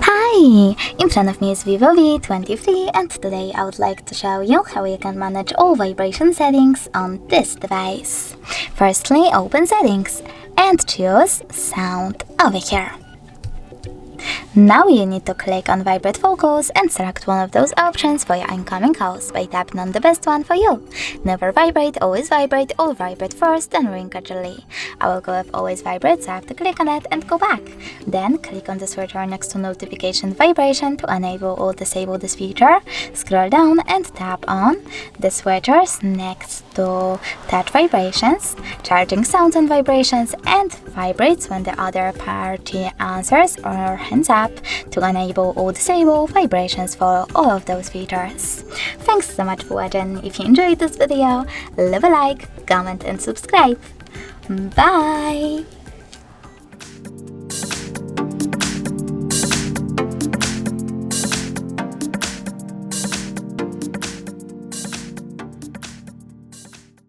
Hi! In front of me is Vivo V23 and today I would like to show you how you can manage all vibration settings on this device. Firstly, open settings and choose sound over here. Now you need to click on Vibrate Focus and select one of those options for your incoming calls by tapping on the best one for you. Never vibrate, always vibrate, or vibrate first, then ring gradually. I will go with always vibrate, so I have to click on it and go back. Then click on the switcher next to notification vibration to enable or disable this feature. Scroll down and tap on the switchers next to touch vibrations, charging sounds and vibrations, and vibrates when the other party answers or hands up to enable or disable vibrations for all of those features. Thanks so much for watching. If you enjoyed this video, leave a like, comment and subscribe. Bye!